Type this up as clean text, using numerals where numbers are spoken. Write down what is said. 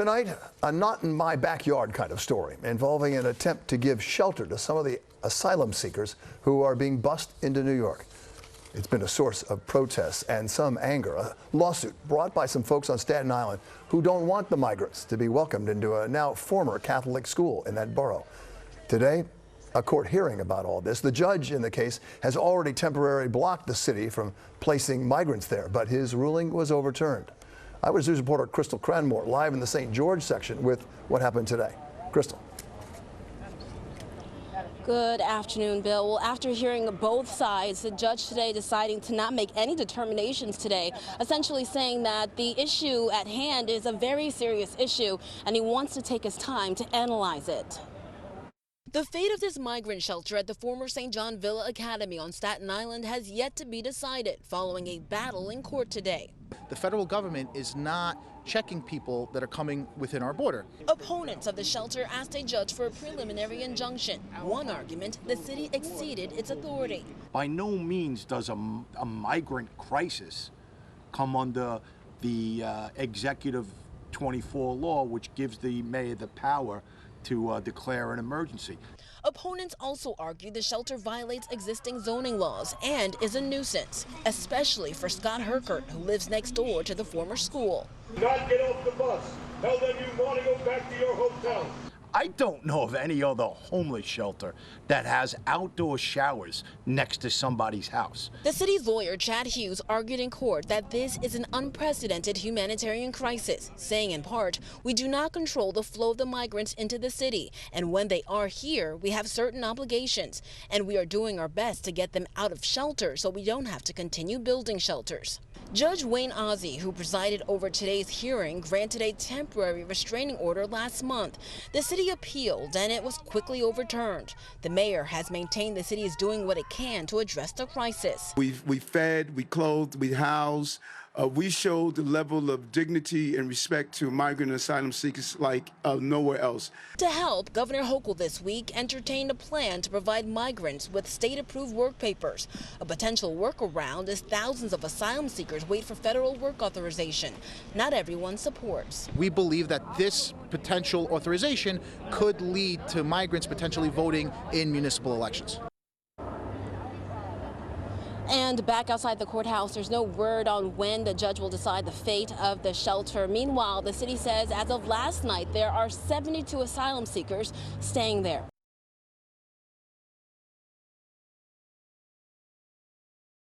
Tonight, a not in my backyard kind of story involving an attempt to give shelter to some of the asylum seekers who are being bussed into New York. It's been a source of protests and some anger. A lawsuit brought by some folks on Staten Island who don't want the migrants to be welcomed into a now former Catholic school in that borough. Today, a court hearing about all this. The judge in the case has already temporarily blocked the city from placing migrants there, but his ruling was overturned. Eyewitness News reporter Crystal Cranmore live in the St. George section with what happened today. Crystal. Good afternoon, Bill. Well, after hearing both sides, the judge today deciding to not make any determinations today, essentially saying that the issue at hand is a very serious issue and he wants to take his time to analyze it. The fate of this migrant shelter at the former St. John Villa Academy on Staten Island has yet to be decided following a battle in court today. The federal government is not checking people that are coming within our border. Opponents of the shelter asked a judge for a preliminary injunction. One argument, the city exceeded its authority. By no means does a migrant crisis come under the Executive 24 law, which gives the mayor the power to declare an emergency. Opponents also argue the shelter violates existing zoning laws and is a nuisance, especially for Scott Herkert, who lives next door to the former school. Do not get off the bus. Tell them you want to go back to your hotel. I don't know of any other homeless shelter that has outdoor showers next to somebody's house. The city's lawyer, Chad Hughes, argued in court that this is an unprecedented humanitarian crisis, saying in part, we do not control the flow of the migrants into the city, and when they are here, we have certain obligations, and we are doing our best to get them out of shelter so we don't have to continue building shelters. Judge Wayne Ozzie, who presided over today's hearing, granted a temporary restraining order last month. The city appealed and it was quickly overturned. The mayor has maintained the city is doing what it can to address the crisis. We fed, we clothed, we housed. We showed the level of dignity and respect to migrant and asylum seekers like nowhere else. To help, Governor Hochul this week entertained a plan to provide migrants with state-approved work papers. A potential workaround is thousands of asylum seekers wait for federal work authorization. Not everyone supports. We believe that this potential authorization could lead to migrants potentially voting in municipal elections. And back outside the courthouse, there's no word on when the judge will decide the fate of the shelter. Meanwhile, the city says as of last night, there are 72 asylum seekers staying there.